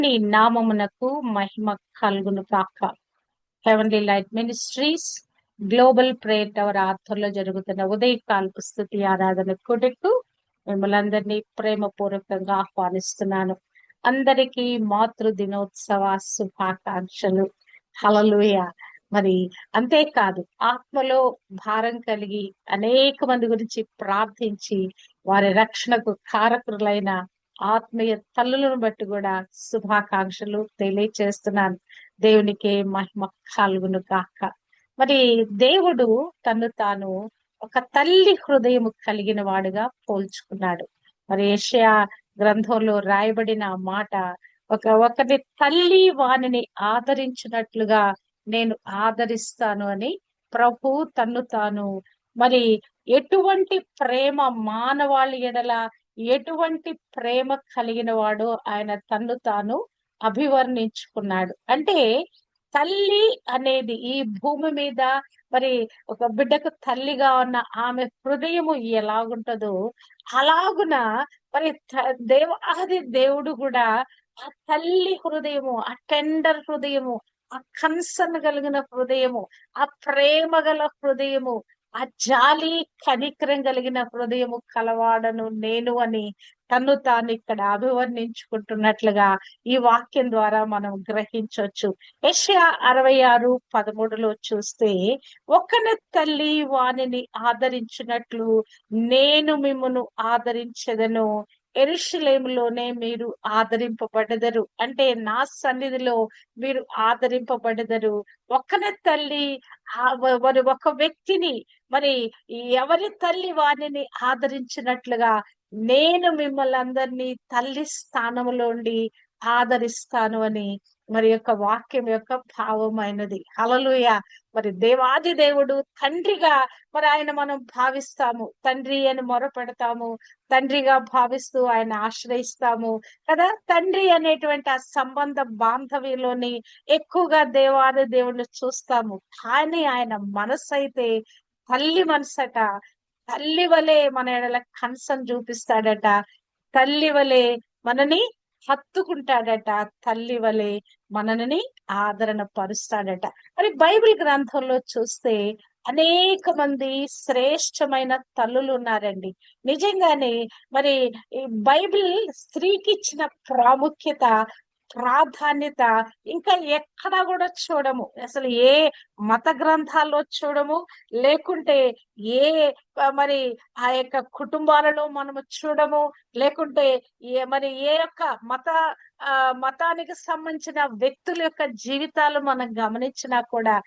నీ నామమునకు మహిమ కలుగును కాక. Heavenly light ministries global prayer tower ఆధ్వర్యంలో జరుగుతున్న ఉదయకాలపు స్తుతి ఆరాధన కూటకు మిమ్మల్ని అందరినీ ప్రేమపూర్వకంగా ఆహ్వానిస్తున్నాను. అందరికీ మాతృ దినోత్సవ శుభాకాంక్షలు. హల్లెలూయా. మరి అంతేకాదు, ఆత్మలో భారం కలిగి అనేక మంది గురించి ప్రార్థించి వారి రక్షణకు కారకులైన ఆత్మీయ తల్లులను బట్టి కూడా శుభాకాంక్షలు తెలియచేస్తున్నాను. దేవునికే మహిమ కలుగును గాక. మరి దేవుడు తను తాను ఒక తల్లి హృదయం కలిగిన వాడుగా పోల్చుకున్నాడు. మరి యెషయా గ్రంథంలో రాయబడిన మాట, ఒకటి తల్లి వానిని ఆదరించినట్లుగా నేను ఆదరిస్తాను అని ప్రభు తన్ను తాను మరి ఎటువంటి ప్రేమ మానవాళి ఎడల ఎటువంటి ప్రేమ కలిగిన వాడో ఆయన తన్ను తాను అభివర్ణించుకున్నాడు. అంటే తల్లి అనేది ఈ భూమి మీద మరి ఒక బిడ్డకు తల్లిగా ఉన్న ఆమె హృదయము ఎలాగుంటదో అలాగున మరి దేవాది దేవుడు కూడా ఆ తల్లి హృదయము, ఆ టెండర్ హృదయము, ఆ కన్సర్న్ కలిగిన హృదయము, ఆ ప్రేమ గల హృదయము, ఆ జాలి కనికరం కలిగిన హృదయము కలవాడను నేను అని తన్ను తాను ఇక్కడ అభివర్ణించుకుంటున్నట్లుగా ఈ వాక్యం ద్వారా మనం గ్రహించవచ్చు. యెషయా 66:13 చూస్తే, ఒక్కని తల్లి వానిని ఆదరించినట్లు నేను మిమ్మును ఆదరించెదను, యెరూషలేములోనే మీరు ఆదరింపబడెదరు. అంటే నా సన్నిధిలో మీరు ఆదరింపబడెదరు. ఒక్కని తల్లి మరి ఒక వ్యక్తిని మరి ఎవరి తల్లి వారిని ఆదరించినట్లుగా నేను మిమ్మల్ని అందరినీ తల్లి స్థానంలోండి ఆదరిస్తాను అని మరి యొక్క వాక్యం యొక్క భావమైనది. హల్లెలూయా. మరి దేవాది దేవుడు తండ్రిగా మరి ఆయన మనం భావిస్తాము, తండ్రి అని మొరపెడతాము, తండ్రిగా భావిస్తూ ఆయన ఆశ్రయిస్తాము కదా. తండ్రి అనేటువంటి ఆ సంబంధ బాంధవ్యంలోని ఎక్కువగా దేవాది దేవుడిని చూస్తాము. కానీ ఆయన మనసు అయితే తల్లి మనసట. తల్లి వలె మన ఎడల కన్సర్న్ చూపిస్తాడట. తల్లి వలె మనని హత్తుకుంటాడట. తల్లి వలె మనని ఆదరణ పరుస్తాడట. మరి బైబిల్ గ్రంథంలో చూస్తే అనేక మంది శ్రేష్టమైన తల్లులు ఉన్నారండి. నిజంగానే మరి ఈ బైబిల్ స్త్రీకి ఇచ్చిన ప్రాముఖ్యత, ప్రాధాన్యత ఇంకా ఎక్కడా కూడా చూడము. అసలు ఏ మత గ్రంథాల్లో చూడము, లేకుంటే ఏ మరి ఆ యొక్క కుటుంబాలలో మనము చూడము, లేకుంటే మరి ఏ యొక్క మతానికి సంబంధించిన వ్యక్తుల యొక్క జీవితాలు మనం గమనించినా కూడా,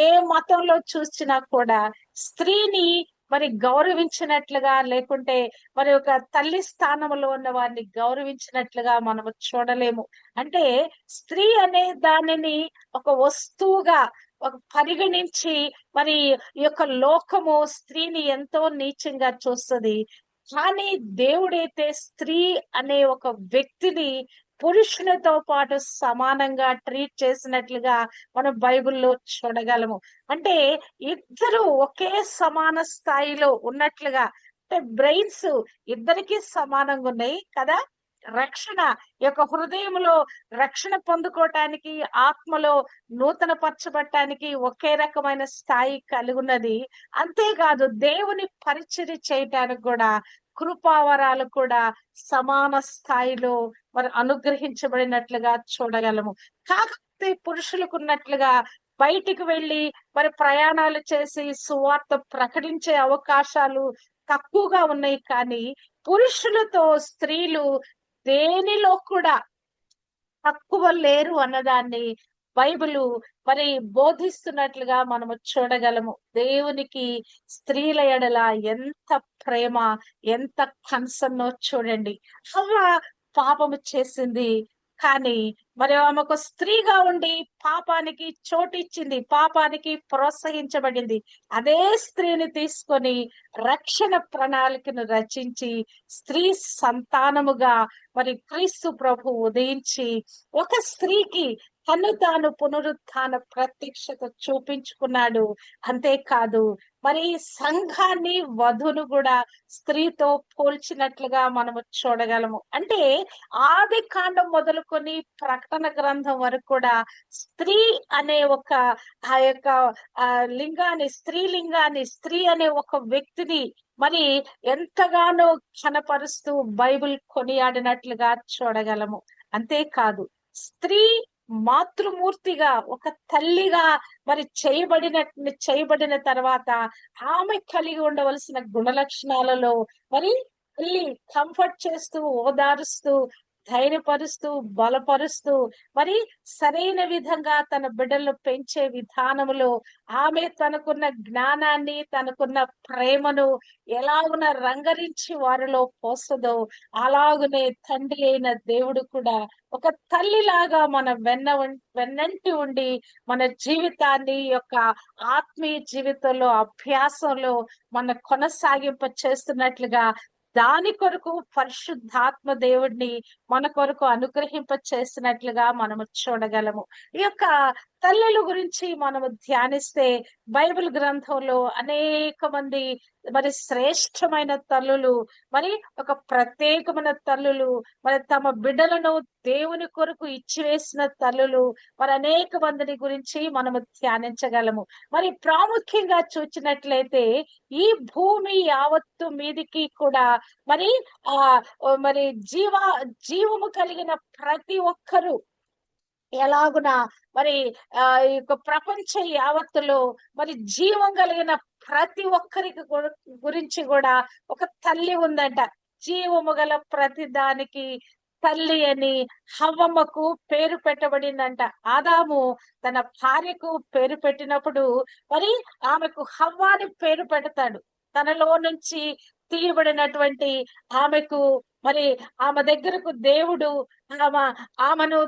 ఏ మతంలో చూసినా కూడా స్త్రీని మరి గౌరవించినట్లుగా, లేకుంటే మరి ఒక తల్లి స్థానంలో ఉన్న వారిని గౌరవించినట్లుగా మనము చూడలేము. అంటే స్త్రీ అనే దానిని ఒక వస్తువుగా పరిగణించి మరి ఈ యొక్క లోకము స్త్రీని ఎంతో నీచంగా చూస్తది. కానీ దేవుడైతే స్త్రీ అనే ఒక వ్యక్తిని పురుషులతో పాటు సమానంగా ట్రీట్ చేసినట్లుగా మనం బైబిల్లో చూడగలము. అంటే ఇద్దరు ఒకే సమాన స్థాయిలో ఉన్నట్లుగా, అంటే బ్రెయిన్స్ ఇద్దరికి సమానంగా ఉన్నాయి కదా. రక్షణ యొక్క హృదయంలో రక్షణ పొందుకోవటానికి, ఆత్మలో నూతన పరచబడటానికి ఒకే రకమైన స్థాయి కలిగి ఉన్నది. అంతేకాదు దేవుని పరిచర్య చేయటానికి కూడా కృపావరాలు కూడా సమాన స్థాయిలో మరి అనుగ్రహించబడినట్లుగా చూడగలము. కాకపోతే పురుషులకు ఉన్నట్లుగా బయటికి వెళ్ళి మరి ప్రయాణాలు చేసి సువార్త ప్రకటించే అవకాశాలు తక్కువగా ఉన్నాయి. కానీ పురుషులతో స్త్రీలు దేనిలో కూడా తక్కువ లేరు అన్నదాన్ని బైబిలు మరి బోధిస్తున్నట్లుగా మనము చూడగలము. దేవునికి స్త్రీల ఎడల ఎంత ప్రేమ, ఎంత కన్సర్నో చూడండి. హవ్వ పాపము చేసింది, కానీ మరి ఆమెకు స్త్రీగా ఉండి పాపానికి చోటిచ్చింది, పాపానికి ప్రోత్సహించబడింది. అదే స్త్రీని తీసుకొని రక్షణ ప్రణాళికను రచించి స్త్రీ సంతానముగా మరి క్రీస్తు ప్రభు ఉదయించి ఒక స్త్రీకి తను తాను పునరుత్థాన ప్రత్యక్షత చూపించుకున్నాడు. అంతేకాదు మరి సంఘాన్ని, వధును కూడా స్త్రీతో పోల్చినట్లుగా మనము చూడగలము. అంటే ఆది కాండం మొదలుకొని ప్రకటన గ్రంథం వరకు కూడా స్త్రీ అనే ఒక ఆ యొక్క లింగాన్ని, స్త్రీ అనే ఒక వ్యక్తిని మరి ఎంతగానో ఘనపరుస్తూ బైబిల్ కొనియాడినట్లుగా చూడగలము. అంతేకాదు స్త్రీ మాతృమూర్తిగా, ఒక తల్లిగా మరి చేయబడిన తర్వాత ఆమె కలిగి ఉండవలసిన గుణలక్షణాలలో మరి తల్లి కంఫర్ట్ చేస్తూ, ఓదారుస్తూ, ధైర్యపరుస్తూ, బలపరుస్తూ మరి సరైన విధంగా తన బిడ్డలను పెంచే విధానములో ఆమె తనకున్న జ్ఞానాన్ని, తనకున్న ప్రేమను ఎలాగున రంగరించి వారిలో పోస్తుందో అలాగునే తండ్రి అయిన దేవుడు కూడా ఒక తల్లిలాగా మన వెన్నంటి ఉండి మన జీవితాన్ని యొక్క ఆత్మీయ జీవితంలో, అభ్యాసంలో మన కొనసాగింప చేస్తున్నట్లుగా దాని కొరకు పరిశుద్ధాత్మ దేవుడిని మన కొరకు అనుగ్రహింప చేసినట్లుగా మనము చూడగలము. ఈ యొక్క తల్లుల గురించి మనము ధ్యానిస్తే బైబిల్ గ్రంథంలో అనేక మంది మరి శ్రేష్టమైన తల్లులు, మరి ఒక ప్రత్యేకమైన తల్లులు, మరి తమ బిడ్డలను దేవుని కొరకు ఇచ్చివేసిన తల్లులు, మరి అనేక మందిని గురించి మనము ధ్యానించగలము. మరి ప్రాముఖ్యంగా చూచినట్లయితే ఈ భూమి యావత్తు మీదికి కూడా మరి ఆ మరి జీవము కలిగిన ప్రతి ఒక్కరూ ఎలాగున మరి ఈ యొక్క ప్రపంచ యావత్తులో మరి జీవం కలిగిన ప్రతి ఒక్కరికి గురించి కూడా ఒక తల్లి ఉందంట. జీవము గల ప్రతి దానికి తల్లి అని హవ్వమ్మకు పేరు పెట్టబడిందంట. ఆదాము తన భార్యకు పేరు పెట్టినప్పుడు మరి ఆమెకు హవ్వ అని పేరు పెడతాడు. తనలో నుంచి తీయబడినటువంటి ఆమెకు మరి ఆమె దగ్గరకు దేవుడు ఆమెను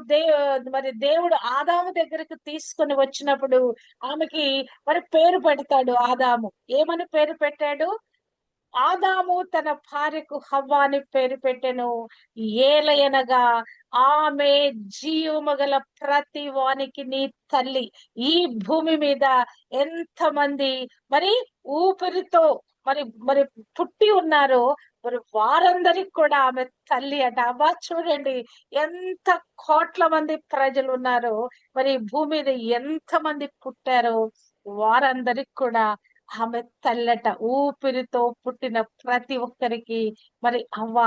మరి దేవుడు ఆదాము దగ్గరకు తీసుకొని వచ్చినప్పుడు ఆమెకి మరి పేరు పెడతాడు. ఆదాము ఏమని పేరు పెట్టాడు? ఆదాము తన భార్యకు హవ్వ అని పేరు పెట్టెను. ఏలయనగా ఆమె జీవము గల ప్రతి వానికి నీ తల్లి. ఈ భూమి మీద ఎంతమంది మరి ఊపిరితో మరి మరి పుట్టి ఉన్నారో మరి వారందరికి కూడా ఆమె తల్లి అట. అబ్బా చూడండి, ఎంత కోట్ల మంది ప్రజలు ఉన్నారో, మరి భూమి మీద ఎంత మంది పుట్టారో వారందరికి కూడా ఆమె తల్లట. ఊపిరితో పుట్టిన ప్రతి ఒక్కరికి మరి అవ్వ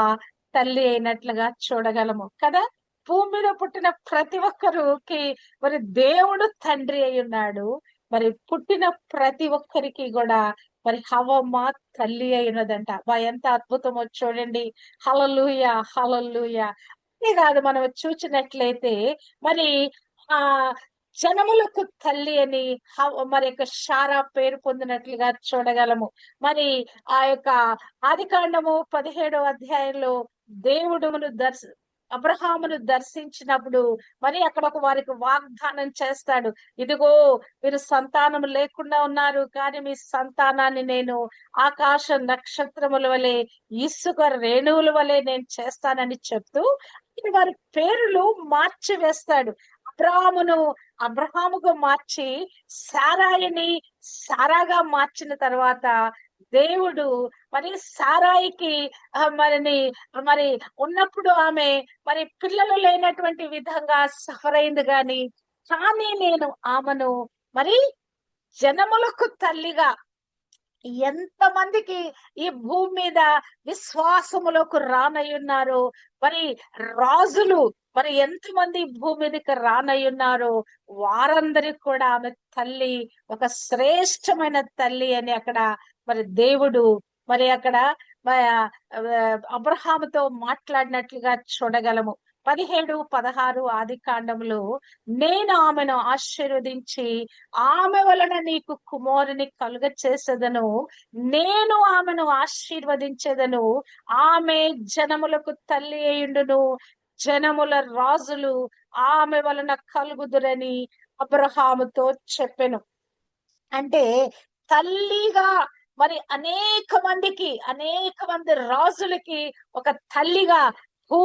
తల్లి అయినట్లుగా చూడగలము కదా. భూమి మీద పుట్టిన ప్రతి ఒక్కరికి మరి దేవుడు తండ్రి అయి ఉన్నాడు. మరి పుట్టిన ప్రతి ఒక్కరికి కూడా మరి హవ్వమ్మ తల్లి అయినదంట. ఎంత అద్భుతమో చూడండి. హల్లెలూయా, హల్లెలూయా. అంతే కాదు, మనం చూసినట్లయితే మరి ఆ జనములకు తల్లి అని మరి యొక్క షారా పేరు పొందినట్లుగా చూడగలము. మరి ఆ యొక్క ఆదికాండము 17వ అధ్యాయంలో దేవుడును అబ్రహామును దర్శించినప్పుడు మరి అక్కడ వారికి వాగ్దానం చేస్తాడు. ఇదిగో మీరు సంతానం లేకుండా ఉన్నారు, కానీ మీ సంతానాన్ని నేను ఆకాశ నక్షత్రముల వలె, ఇసుక రేణువుల వలె నేను చేస్తానని చెప్తూ వారి పేర్లు మార్చి వేస్తాడు. అబ్రహాముగా మార్చి సారాయిని సారాగా మార్చిన తర్వాత దేవుడు మరి సారాయికి మరి ఉన్నప్పుడు ఆమె మరి పిల్లలు లేనటువంటి విధంగా సఫర్ అయింది. కానీ నేను ఆమెను మరి జనములకు తల్లిగా, ఎంతమందికి ఈ భూమి మీద విశ్వాసములకు రానయ్యున్నారు, మరి రాజులు మరి ఎంతమంది భూమి మీదకి రానయ్యున్నారో వారందరికి కూడా ఆమె తల్లి, ఒక శ్రేష్టమైన తల్లి అని అక్కడ మరి దేవుడు మరి అక్కడ అబ్రహాముతో మాట్లాడినట్లుగా చూడగలము. 17, 16 ఆది కాండంలో నేను ఆమెను ఆశీర్వదించి ఆమె వలన నీకు కుమారుని కలుగ చేసేదను, నేను ఆమెను ఆశీర్వదించేదను, ఆమె జనములకు తల్లి అయ్యుండును, జనముల రాజులు ఆమె వలన కలుగుదురని అబ్రహాముతో చెప్పెను. అంటే తల్లిగా మరి అనేక మంది రాజులకి ఒక తల్లిగా భూ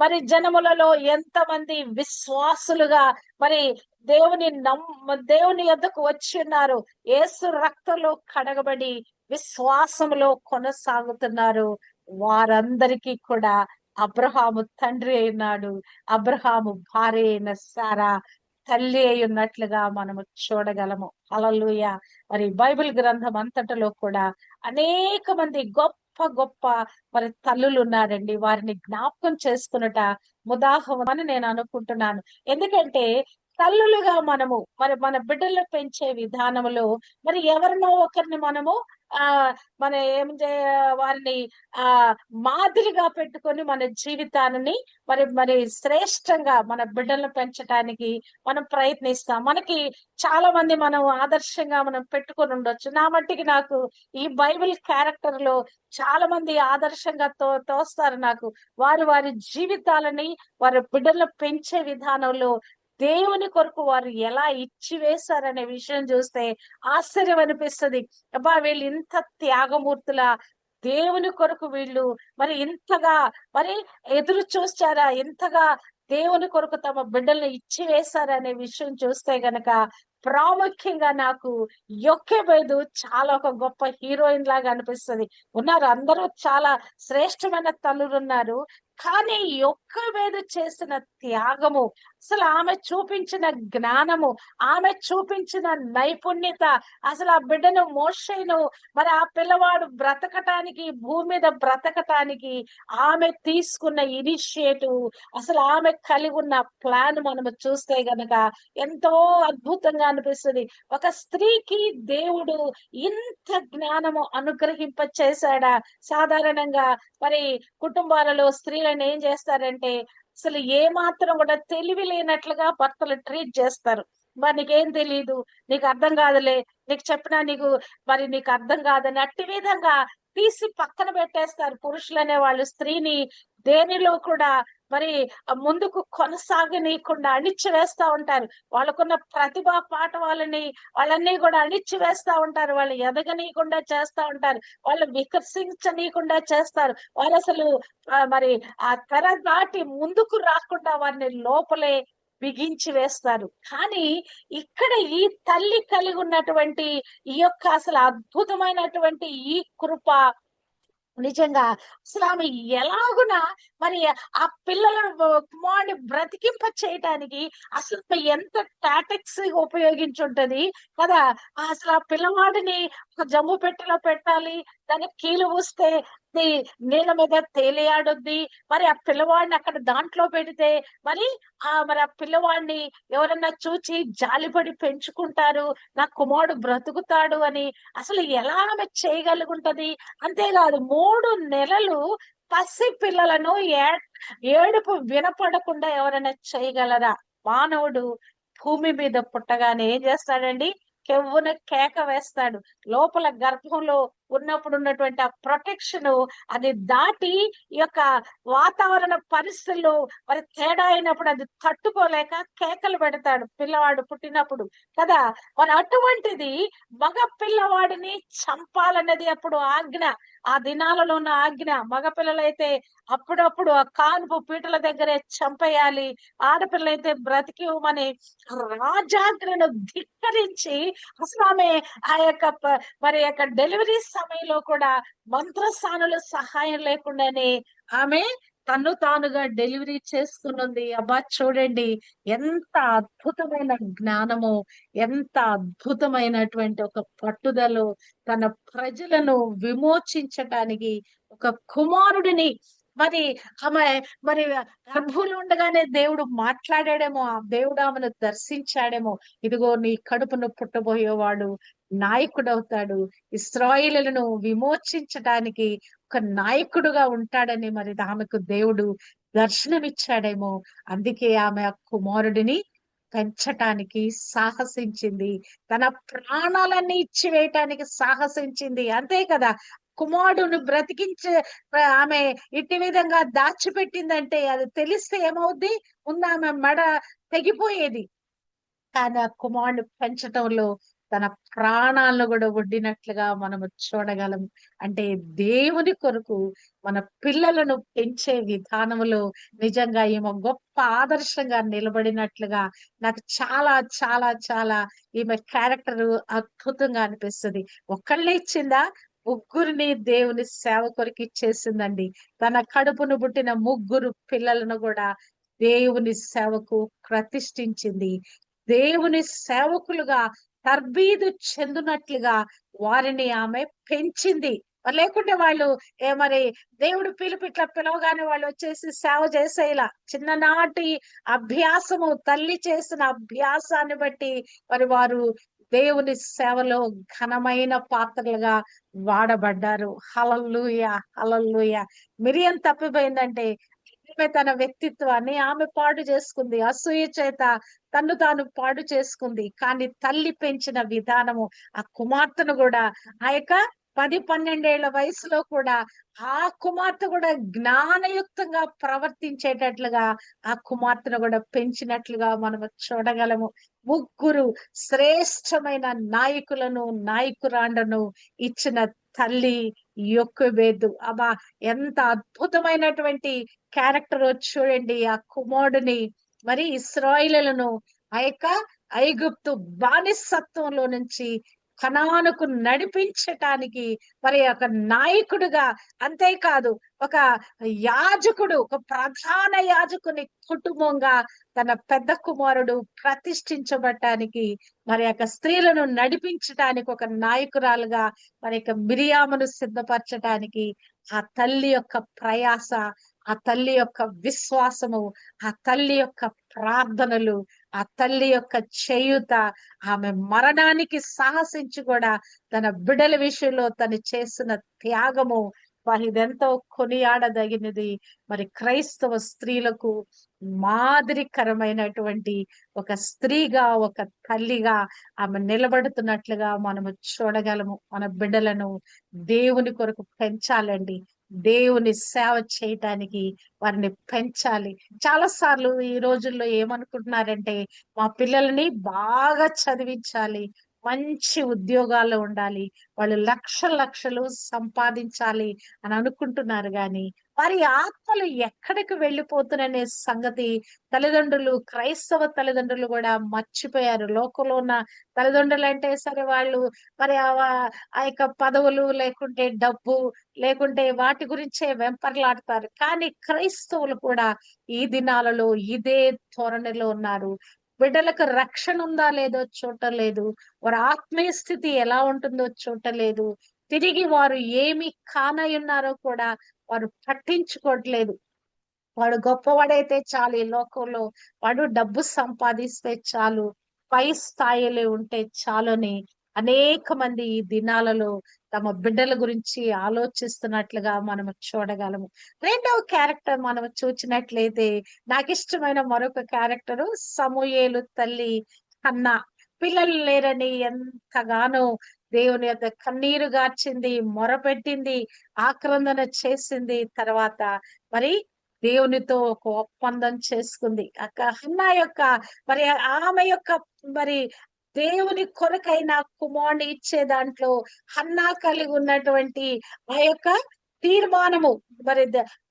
మరి జనములలో ఎంతమంది విశ్వాసులుగా మరి దేవుని యొద్దకు వచ్చి ఉన్నారు, యేసు రక్తంలో కడగబడి విశ్వాసములో కొనసాగుతున్నారు. వారందరికీ కూడా అబ్రహాము తండ్రి అయినాడు, అబ్రహాము భార్య అయిన సారా తల్లి అయి ఉన్నట్లుగా మనము చూడగలము. హల్లెలూయా. మరి బైబిల్ గ్రంథం అంతటిలో కూడా అనేక మంది గొప్ప గొప్ప మరి తల్లులు ఉన్నారండి. వారిని జ్ఞాపకం చేసుకున్నట ఉదాహరణ అని నేను అనుకుంటున్నాను. ఎందుకంటే తల్లులుగా మనము మరి మన బిడ్డలను పెంచే విధానంలో మరి ఎవరినో ఒకరిని మనము ఆ మన ఏం చే వారిని ఆ మాదిరిగా పెట్టుకొని మన జీవితాన్ని మరి మరి శ్రేష్టంగా మన బిడ్డలను పెంచడానికి మనం ప్రయత్నిస్తాం. మనకి చాలా మంది మనం ఆదర్శంగా మనం పెట్టుకొని ఉండొచ్చు. నా మట్టికి నాకు ఈ బైబిల్ క్యారెక్టర్ లో చాలా మంది ఆదర్శంగా తోస్తారు నాకు. వారి జీవితాలని వారి బిడ్డలను పెంచే విధానంలో దేవుని కొరకు వారు ఎలా ఇచ్చి వేశారనే విషయం చూస్తే ఆశ్చర్యం అనిపిస్తుంది. అబ్బా, వీళ్ళు ఇంత త్యాగమూర్తుల దేవుని కొరకు వీళ్ళు మరి ఇంతగా మరి ఎదురు చూస్తారా, ఇంతగా దేవుని కొరకు తమ బిడ్డల్ని ఇచ్చి వేశారనే విషయం చూస్తే గనక ప్రాముఖ్యంగా నాకు యొక్కెబేదు చాలా ఒక గొప్ప హీరోయిన్ లాగా అనిపిస్తుంది. ఉన్నారు, అందరూ చాలా శ్రేష్టమైన తల్లులు ఉన్నారు. కానీ యొక్కెబేదు చేసిన త్యాగము, అసలు ఆమె చూపించిన జ్ఞానము, ఆమె చూపించిన నైపుణ్యత, అసలు ఆ బిడ్డను మోషేను మరి ఆ పిల్లవాడు బ్రతకటానికి, భూమి మీద బ్రతకటానికి ఆమె తీసుకున్న ఇనిషియేటివ్, అసలు ఆమె కలిగి ఉన్న ప్లాన్ మనము చూస్తే గనక ఎంతో అద్భుతంగా అనిపిస్తుంది. ఒక స్త్రీకి దేవుడు ఇంత జ్ఞానము అనుగ్రహింప చేశాడా? సాధారణంగా మరి కుటుంబాలలో స్త్రీలను ఏం చేస్తారంటే అసలు ఏ మాత్రం కూడా తెలివి లేనట్లుగా భర్తలు ట్రీట్ చేస్తారు. మరి నీకేం తెలియదు, నీకు అర్థం కాదులే, నీకు చెప్పినా నీకు అర్థం కాదని అట్టి విధంగా తీసి పక్కన పెట్టేస్తారు. పురుషులు అనే వాళ్ళు స్త్రీని దేనిలో కూడా మరి ముందుకు కొనసాగనీయకుండా అణిచి వేస్తా ఉంటారు. వాళ్ళకున్న ప్రతిభా పాఠవాలని వాళ్ళన్నీ కూడా అణిచి వేస్తా ఉంటారు. వాళ్ళు ఎదగనీయకుండా చేస్తా ఉంటారు. వాళ్ళు వికసించనీయకుండా చేస్తారు. వారు అసలు మరి ఆ తెర దాటి ముందుకు రాకుండా వారిని లోపలే బిగించి వేస్తారు. కానీ ఇక్కడ ఈ తల్లి కలిగి ఉన్నటువంటి ఈ యొక్క అసలు అద్భుతమైనటువంటి ఈ కృప నిజంగా అసలు ఆమె ఎలాగున మరి ఆ పిల్లలను కుమారుని బ్రతికింప చేయటానికి అసలు ఎంత టాటిక్స్ ఉపయోగించుంటది కదా. అసలు ఆ పిల్లవాడిని ఒక జమ్ము పెట్టెలో పెట్టాలి, దాన్ని కీలు పూస్తే నీళ్ళ మీద తేలియాడుద్ది. మరి ఆ పిల్లవాడిని అక్కడ దాంట్లో పెడితే మరి ఆ పిల్లవాడిని ఎవరన్నా చూచి జాలిపడి పెంచుకుంటారు, నా కుమారుడు బ్రతుకుతాడు అని అసలు ఎలా ఆమె చేయగలుగుంటది. అంతేకాదు 3 నెలలు పసి పిల్లలను ఏడుపు వినపడకుండా ఎవరైనా చేయగలరా? మానవుడు భూమి మీద పుట్టగానే ఏం చేస్తాడండి? కెవ్వున కేక వేస్తాడు. లోపల గర్భంలో ఉన్నప్పుడు ఉన్నటువంటి ఆ ప్రొటెక్షన్ అది దాటి ఈ యొక్క వాతావరణ పరిస్థితుల్లో మరి తేడా అయినప్పుడు అది తట్టుకోలేక కేకలు పెడతాడు పిల్లవాడు పుట్టినప్పుడు కదా. మరి అటువంటిది మగ పిల్లవాడిని చంపాలన్నది అప్పుడు ఆజ్ఞ, ఆ దినాలలో ఉన్న ఆజ్ఞ. మగ పిల్లలైతే అప్పుడప్పుడు ఆ కానుపు పీటల దగ్గరే చంపేయాలి, ఆడపిల్లలైతే బ్రతికివ్వమని రాజాజ్ఞను ధిక్కరించి అసలు ఆమె ఆ యొక్క మరి యొక్క డెలివరీ సమయంలో కూడా మంత్రసానుల సహాయం లేకుండానే ఆమె తన్ను తానుగా డెలివరీ చేసుకున్నది. అబ్బా, చూడండి ఎంత అద్భుతమైన జ్ఞానము, ఎంత అద్భుతమైనటువంటి ఒక పట్టుదల, తన ప్రజలను విమోచించటానికి ఒక కుమారుడిని మరి ఆమె మరి గర్భంలో ఉండగానే దేవుడు మాట్లాడాడేమో, ఆ దేవుడు ఆమెను దర్శించాడేమో, ఇదిగో నీ కడుపును పుట్టబోయేవాడు నాయకుడవుతాడు, ఇశ్రాయేలులను విమోచించటానికి ఒక నాయకుడుగా ఉంటాడని మరి ఆమెకు దేవుడు దర్శనమిచ్చాడేమో. అందుకే ఆమె ఆ కుమారుడిని పెంచటానికి సాహసించింది, తన ప్రాణాలన్నీ ఇచ్చివేయటానికి సాహసించింది. అంతే కదా, కుమారుడును బ్రతికించే ఆమె ఇట్టి విధంగా దాచిపెట్టిందంటే అది తెలిస్తే ఏమవుద్ది? ముందు ఆమె మెడ తెగిపోయేది. కానీ ఆ కుమారుడు పెంచటంలో తన ప్రాణాలను కూడా ఒడ్డినట్లుగా మనము చూడగలం. అంటే దేవుని కొరకు మన పిల్లలను పెంచే విధానములో నిజంగా ఈమె గొప్ప ఆదర్శంగా నిలబడినట్లుగా నాకు చాలా చాలా చాలా ఈమె క్యారెక్టర్ అద్భుతంగా అనిపిస్తుంది. ఒక్కళ్ళే ఇచ్చిందా, ముగ్గురిని దేవుని సేవ కొరకు ఇచ్చేసిందండి. తన కడుపును పుట్టిన ముగ్గురు పిల్లలను కూడా దేవుని సేవకు ప్రతిష్ఠించింది. దేవుని సేవకులుగా తర్బీదు చెందునట్లుగా వారిని ఆమె పెంచింది. లేకుంటే వాళ్ళు మరి దేవుడు పిలుపు ఇట్లా పిలవగానే వాళ్ళు వచ్చేసి సేవ చేసేలా, చిన్ననాటి అభ్యాసము, తల్లి చేసిన అభ్యాసాన్ని బట్టి మరి వారు దేవుని సేవలో ఘనమైన పాత్రలుగా వాడబడ్డారు. హల్లెలూయా, హల్లెలూయా. మిరియం తప్పిపోయిందంటే ఈమె తన వ్యక్తిత్వాన్ని ఆమె పాడు చేసుకుంది. అసూయ చేత తన్ను తాను పాడు చేసుకుంది. కానీ తల్లి పెంచిన విధానము, ఆ కుమార్తెను కూడా ఆ యొక్క 10-12 వయసులో కూడా ఆ కుమార్తె కూడా జ్ఞానయుక్తంగా ప్రవర్తించేటట్లుగా ఆ కుమార్తెను కూడా పెంచినట్లుగా మనము చూడగలము. ముగ్గురు శ్రేష్టమైన నాయకులను, నాయకురాండను ఇచ్చిన తల్లి యొక్కెబెదు. అబ్బా, ఎంత అద్భుతమైనటువంటి క్యారెక్టర్ చూడండి. ఆ కుమారుడిని మరి ఇశ్రాయేలులను ఆ యొక్క ఐగుప్తు బానిసత్వంలో నుంచి కనానుకు నడిపించటానికి మరి ఒక నాయకుడుగా, అంతేకాదు ఒక యాజకుడు, ఒక ప్రధాన యాజకుని కుటుంబంగా తన పెద్ద కుమారుడు ప్రతిష్ఠించబడటానికి, మరి యొక్క స్త్రీలను నడిపించటానికి ఒక నాయకురాలుగా మరి యొక్క మిరియామును సిద్ధపరచటానికి ఆ తల్లి యొక్క ప్రయాస, ఆ తల్లి యొక్క విశ్వాసము, ఆ తల్లి యొక్క ప్రార్థనలు, ఆ తల్లి యొక్క చేయుత, ఆమె మరణానికి సాహసించి కూడా తన బిడ్డల విషయంలో తను చేసిన త్యాగము, ఇదెంతో కొనియాడదగినది. మరి క్రైస్తవ స్త్రీలకు మాదిరికరమైనటువంటి ఒక స్త్రీగా, ఒక తల్లిగా ఆమె నిలబడుతున్నట్లుగా మనము చూడగలము. మన బిడ్డలను దేవుని కొరకు పెంచాలండి. దేవుని సేవ చేయటానికి వారిని పెంచాలి. చాలా సార్లు ఈ రోజుల్లో ఏమనుకుంటున్నారంటే, మా పిల్లల్ని బాగా చదివించాలి, మంచి ఉద్యోగాల్లో ఉండాలి, వాళ్ళు లక్షలు సంపాదించాలి అని అనుకుంటున్నారు. గాని వారి ఆత్మలు ఎక్కడికి వెళ్ళిపోతున్ననే సంగతి తల్లిదండ్రులు, క్రైస్తవ తల్లిదండ్రులు కూడా మర్చిపోయారు. లోకంలో ఉన్న తల్లిదండ్రులు అంటే సరే, వాళ్ళు మరి ఆ యొక్క పదవులు, లేకుంటే డబ్బు, లేకుంటే వాటి గురించే వెంపర్లాడతారు. కానీ క్రైస్తవులు కూడా ఈ దినాలలో ఇదే ధోరణిలో ఉన్నారు. బిడ్డలకు రక్షణ ఉందా లేదో చూడలేదు, వారి ఆత్మీయ స్థితి ఎలా ఉంటుందో చూడలేదు, తిరిగి వారు ఏమి కానై ఉన్నారో కూడా వారు పట్టించుకోవట్లేదు. వాడు గొప్పవాడైతే చాలు, ఈ లోకంలో వాడు డబ్బు సంపాదిస్తే చాలు, పై స్థాయిలో ఉంటే చాలని అనేక మంది ఈ దినాలలో తమ బిడ్డల గురించి ఆలోచిస్తున్నట్లుగా మనం చూడగలము. రెండవ క్యారెక్టర్ మనం చూసినట్లయితే, నాకు ఇష్టమైన మరొక క్యారెక్టరు సమూయేలు తల్లి హన్నా. పిల్లలు లేరని ఎంతగానో దేవుని యొక్క కన్నీరు గార్చింది, మొరపెట్టింది, ఆక్రందన చేసింది. తర్వాత మరి దేవునితో ఒక ఒప్పందం చేసుకుంది. హన్నా యొక్క మరి ఆమె యొక్క మరి దేవుని కొరకైన కుమారుని ఇచ్చే దాంట్లో హన్నా కలిగి ఉన్నటువంటి ఆ యొక్క తీర్మానము, మరి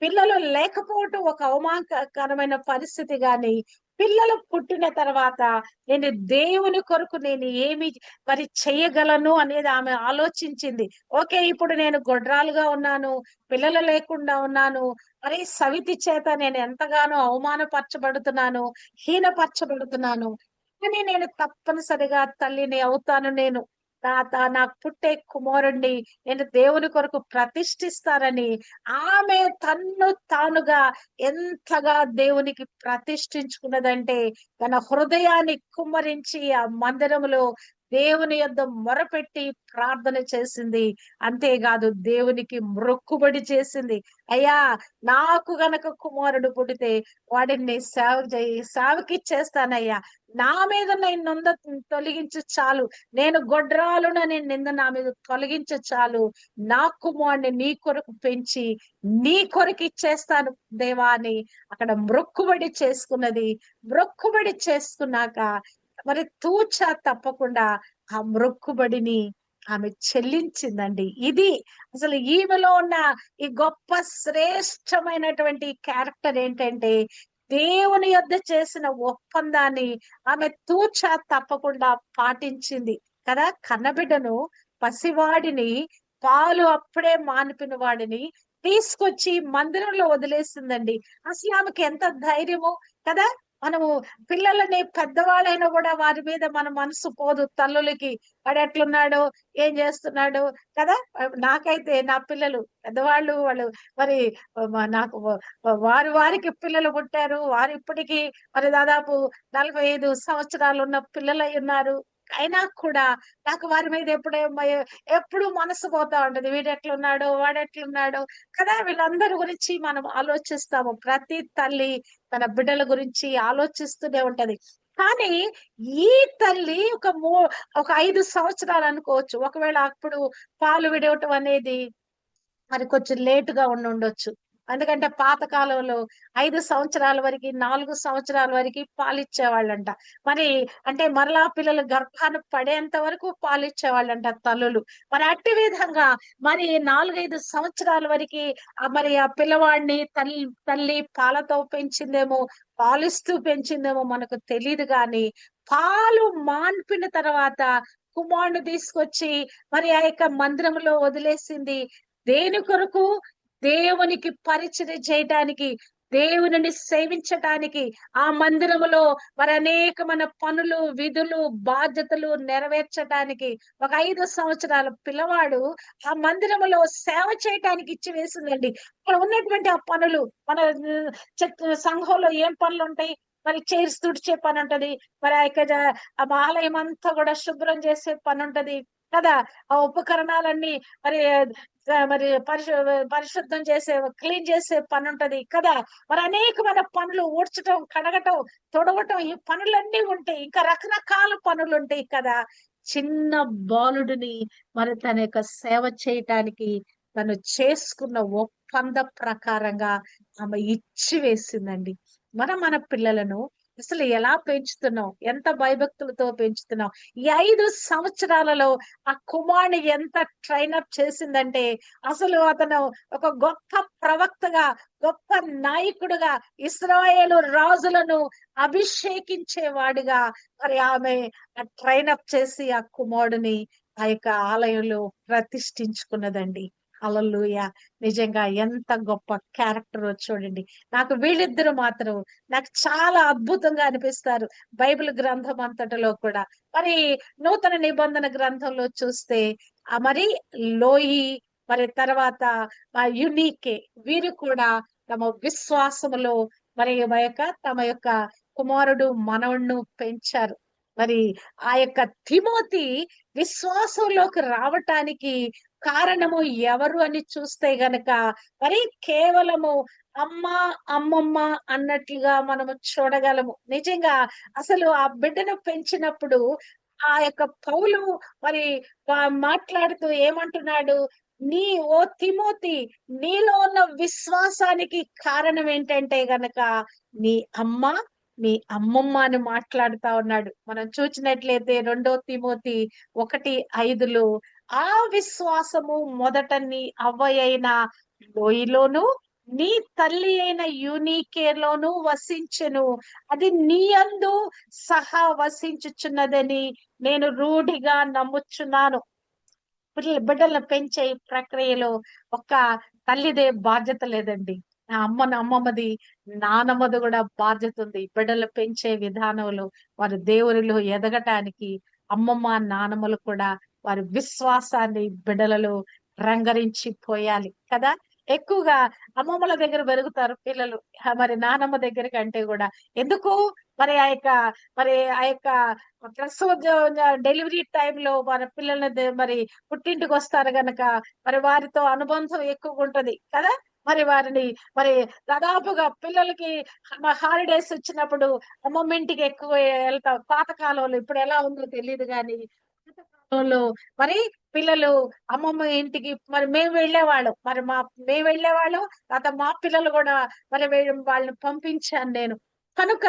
పిల్లలు లేకపోవటం ఒక అవమానకరమైన పరిస్థితి. గాని పిల్లలు పుట్టిన తర్వాత నేను దేవుని కొరకు నేను ఏమి మరి చెయ్యగలను అనేది ఆమె ఆలోచించింది. ఓకే, ఇప్పుడు నేను గొడ్రాలుగా ఉన్నాను, పిల్లలు లేకుండా ఉన్నాను, మరి సవితి చేత నేను ఎంతగానో అవమానపరచబడుతున్నాను, హీనపరచబడుతున్నాను. కానీ నేను తప్పనిసరిగా తల్లిని అవుతాను. నేను నాకు పుట్టే కుమారుణ్ణి నేను దేవుని కొరకు ప్రతిష్ఠిస్తారని ఆమె తన్ను తానుగా ఎంతగా దేవునికి ప్రతిష్ఠించుకున్నదంటే, తన హృదయాన్ని కుమ్మరించి ఆ మందిరములో దేవుని యొద్ద మొరపెట్టి ప్రార్థన చేసింది. అంతేకాదు, దేవునికి మ్రొక్కుబడి చేసింది. అయ్యా, నాకు గనక కుమారుడు పుడితే వాడిని సేవకిచ్చేస్తానయ్యా, నా మీద నేను నింద తొలగించు చాలు, నేను గొడ్రాలునని నింద నా మీద తొలగించు చాలు, నా కుమారుని నీ కొరకు పెంచి నీ కొరకు ఇచ్చేస్తాను దేవా అని అక్కడ మ్రొక్కుబడి చేసుకున్నది. మ్రొక్కుబడి చేసుకున్నాక మరి తూచా తప్పకుండా ఆ మొక్కుబడిని ఆమె చెల్లించిందండి. ఇది అసలు ఈమెలో ఉన్న ఈ గొప్ప శ్రేష్టమైనటువంటి క్యారెక్టర్ ఏంటంటే, దేవుని యొద్ద చేసిన ఒప్పందాన్ని ఆమె తూచా తప్పకుండా పాటించింది కదా. కన్నబిడ్డను, పసివాడిని, పాలు అప్పుడే మానిపిన వాడిని తీసుకొచ్చి మందిరంలో వదిలేసిందండి. అసలు ఆమెకి ఎంత ధైర్యము కదా. మనము పిల్లలని, పెద్దవాళ్ళైనా కూడా వారి మీద మన మనసు పోదు తల్లులకి. వాడు ఎట్లున్నాడు, ఏం చేస్తున్నాడు కదా. నాకైతే నా పిల్లలు పెద్దవాళ్ళు, వాళ్ళు మరి నాకు వారికి పిల్లలు పుట్టారు. వారు ఇప్పటికీ మరి దాదాపు 45 సంవత్సరాలు ఉన్న పిల్లలై ఉన్నారు. అయినా కూడా నాకు వారి మీద ఎప్పుడు మనసు పోతా ఉంటది. వీడెట్లున్నాడో, వాడెట్లున్నాడో కదా. వీళ్ళందరి గురించి మనం ఆలోచిస్తాము. ప్రతి తల్లి తన బిడ్డల గురించి ఆలోచిస్తూనే ఉంటది. కానీ ఈ తల్లి ఒక 5 సంవత్సరాలు అనుకోవచ్చు. ఒకవేళ అప్పుడు పాలు విడవటం అనేది మరి కొంచెం లేటుగా ఉండొచ్చు. ఎందుకంటే పాత కాలంలో 5 సంవత్సరాల వరకు, 4 సంవత్సరాల వరకు పాలిచ్చేవాళ్ళంట. మరి అంటే మరలా పిల్లలు గర్భాన పడేంత వరకు పాలిచ్చేవాళ్ళంట తల్లులు. మరి అట్టి విధంగా మరి 4, 5 సంవత్సరాల వరకు మరి ఆ పిల్లవాడిని తల్లి పాలతో పెంచిందేమో, పాలిస్తూ పెంచిందేమో మనకు తెలీదు గాని, పాలు మాన్పిన తర్వాత కుమారుని తీసుకొచ్చి మరి ఆ యొక్క మందిరంలో వదిలేసింది. దేని కొరకు? దేవునికి పరిచర్య చేయటానికి, దేవునిని సేవించటానికి. ఆ మందిరములో మరి అనేకమైన పనులు, విధులు, బాధ్యతలు నెరవేర్చటానికి ఒక 5 సంవత్సరాల పిల్లవాడు ఆ మందిరములో సేవ చేయటానికి ఇచ్చి వేసిందండి. అక్కడ ఉన్నటువంటి ఆ పనులు మన సంఘంలో ఏం పనులు ఉంటాయి? మరి చైర్స్ తుడిచే పని ఉంటది. మరి ఆ ఆలయం అంతా కూడా శుభ్రం చేసే పని ఉంటది కదా. ఆ ఉపకరణాలన్నీ మరి మరి పరిశుద్ధం చేసే, క్లీన్ చేసే పని ఉంటది కదా. మరి అనేకమైన పనులు, ఊడ్చటం, కడగటం, తుడవటం, ఈ పనులన్నీ ఉంటాయి. ఇంకా రకరకాల పనులు ఉంటాయి కదా. చిన్న బాలుడిని మరి తన యొక్క సేవ చేయటానికి తను చేసుకున్న ఒప్పంద ప్రకారంగా ఆమె ఇచ్చి వేసిందండి. మన పిల్లలను అసలు ఎలా పెంచుతున్నాం? ఎంత భయభక్తులతో పెంచుతున్నాం? ఈ 5 సంవత్సరాలలో ఆ కుమారుని ఎంత ట్రైనప్ చేసిందంటే, అసలు అతను ఒక గొప్ప ప్రవక్తగా, గొప్ప నాయకుడుగా, ఇశ్రాయేలు రాజులను అభిషేకించేవాడిగా మరి ఆమె ట్రైనప్ చేసి ఆ కుమారుడిని ఆ యొక్క ఆలయంలో ప్రతిష్ఠించుకున్నదండి. హల్లెలూయా. నిజంగా ఎంత గొప్ప క్యారెక్టర్ చూడండి. నాకు వీళ్ళిద్దరు మాత్రం నాకు చాలా అద్భుతంగా అనిపిస్తారు. బైబిల్ గ్రంథం అంతటిలో కూడా. మరి నూతన నిబంధన గ్రంథంలో చూస్తే మరి లోయి, మరి తర్వాత యునీకే, వీరు కూడా తమ విశ్వాసములో మరి తమ యొక్క కుమారుడు, మనవణ్ణు పెంచారు. మరి ఆ యొక్క తిమోతి విశ్వాసంలోకి రావటానికి కారణము ఎవరు అని చూస్తే గనక మరి కేవలము అమ్మ, అమ్మమ్మ అన్నట్లుగా మనము చూడగలము. నిజంగా అసలు ఆ బిడ్డను పెంచినప్పుడు ఆ యొక్క పౌలు మరి మాట్లాడుతూ ఏమంటున్నాడు? నీ ఓ తిమోతి, నీలో ఉన్న విశ్వాసానికి కారణం ఏంటంటే గనక నీ అమ్మ, నీ అమ్మమ్మ అని మాట్లాడుతా ఉన్నాడు. మనం చూసినట్లయితే 2 తిమోతి 1:5లో ఆ విశ్వాసము మొదట నీ అవ్వయైన లోయలోను, నీ తల్లి అయిన యూనీకేలోను వసించెను. అది నీ యందు సహా వసించుచున్నదని నేను రూఢిగా నమ్ముచున్నాను. బిడ్డలను పెంచే ఈ ప్రక్రియలో ఒక్క తల్లిదే బాధ్యత లేదండి. అమ్మమ్మది, నానమ్మది కూడా బాధ్యత ఉంది. బిడ్డలు పెంచే విధానంలో వారి దేవునిలో ఎదగటానికి అమ్మమ్మ, నానమ్మలు కూడా వారి విశ్వాసాన్ని బిడ్డలలో రంగరించి పోయాలి కదా. ఎక్కువగా అమ్మమ్మల దగ్గర పెరుగుతారు పిల్లలు. మరి నానమ్మ దగ్గర కంటే కూడా. ఎందుకు? మరి ఆ యొక్క ప్రసవ డెలివరీ టైంలో మన పిల్లల్ని మరి పుట్టింటికి వస్తారు గనక మరి వారితో అనుబంధం ఎక్కువగా ఉంటది కదా. మరి వారిని మరి దాదాపుగా పిల్లలకి హాలిడేస్ వచ్చినప్పుడు అమ్మమ్మ ఇంటికి ఎక్కువ వెళ్తాం. పాత కాలంలో, ఇప్పుడు ఎలా ఉందో తెలియదు గాని పాత కాలంలో మరి పిల్లలు అమ్మమ్మ ఇంటికి మరి మేము వెళ్ళేవాళ్ళం. తర్వాత మా పిల్లలు కూడా మరి వాళ్ళని పంపించాను నేను. కనుక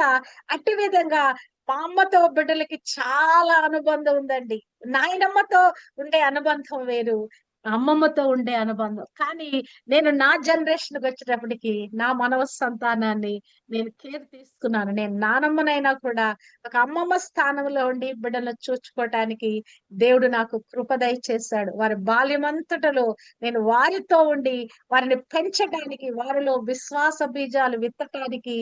అట్టి విధంగా మా అమ్మతో బిడ్డలకి చాలా అనుబంధం ఉందండి. నాయనమ్మతో ఉండే అనుబంధం వేరు, అమ్మమ్మతో ఉండే అనుబంధం. కానీ నేను నా జనరేషన్కి వచ్చేటప్పటికి నా మనవ సంతానాన్ని నేను కేర్ తీసుకున్నాను. నేను నానమ్మనైనా కూడా ఒక అమ్మమ్మ స్థానంలో ఉండి బిడ్డలను చూసుకోవటానికి దేవుడు నాకు కృప దయచేశాడు. వారి బాల్యమంతటలో నేను వారితో ఉండి వారిని పెంచడానికి, వారిలో విశ్వాస బీజాలు విత్తటానికి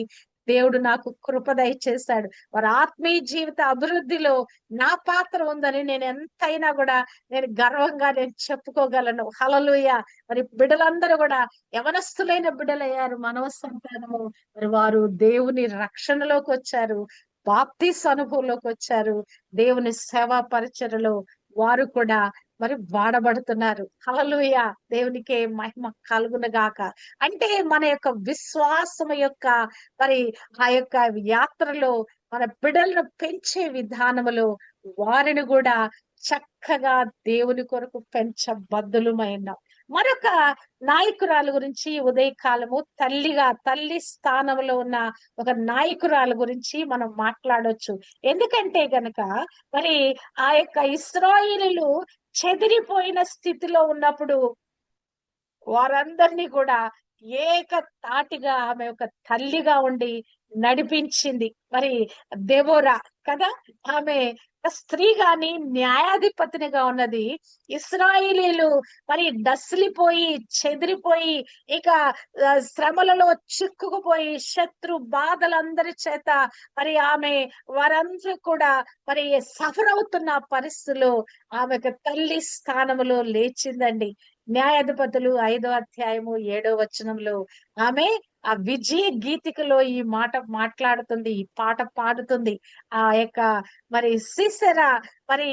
దేవుడు నాకు కృప దయచేశాడు. వారి ఆత్మీయ జీవిత అభివృద్ధిలో నా పాత్ర ఉందని నేను ఎంతైనా కూడా నేను గర్వంగా నేను చెప్పుకోగలను. హల్లెలూయా. మరి బిడ్డలందరూ కూడా యవనస్తులైన బిడ్డలయ్యారు, మనవ సంతానము. మరి వారు దేవుని రక్షణలోకి వచ్చారు, బాప్తీస్ అనుభవంలోకి వచ్చారు. దేవుని సేవా పరిచర్యలో వారు కూడా మరి వాడబడుతున్నారు. హల్లెలూయా. దేవునికే మహిమ కలుగును గాక. అంటే మన యొక్క విశ్వాసం యొక్క మరి ఆ యొక్క యాత్రలో మన బిడ్డలను పెంచే విధానములో వారిని కూడా చక్కగా దేవుని కొరకు పెంచబద్దులమైన మరొక నాయకురాలు గురించి ఉదయకాలము తల్లి స్థానంలో ఉన్న ఒక నాయకురాలు గురించి మనం మాట్లాడొచ్చు. ఎందుకంటే గనక మరి ఆ యొక్క ఇశ్రాయేలీయులు చెదిరిపోయిన స్థితిలో ఉన్నప్పుడు వారందరినీ కూడా ఏక తాటిగా ఆమె ఒక తల్లిగా ఉండి నడిపించింది. మరి దెబోరా కదా, ఆమె ఒక స్త్రీ గాని న్యాయాధిపతినిగా ఉన్నది. ఇశ్రాయేలీయులు మరి డస్లిపోయి చెదిరిపోయి ఇక శ్రమలలో చిక్కుకుపోయి శత్రు బాధలందరి చేత మరి ఆమె వారందరూ కూడా మరి సఫర్ అవుతున్న పరిస్థితుల్లో ఆమె ఒక తల్లి స్థానములో లేచిందండి. న్యాయాధిపతులు 5వ అధ్యాయము 7వ వచనంలో ఆమె ఆ విజయ గీతికలో ఈ మాట మాట్లాడుతుంది, ఈ పాట పాడుతుంది. ఆ యొక్క మరి సీసెరా మరి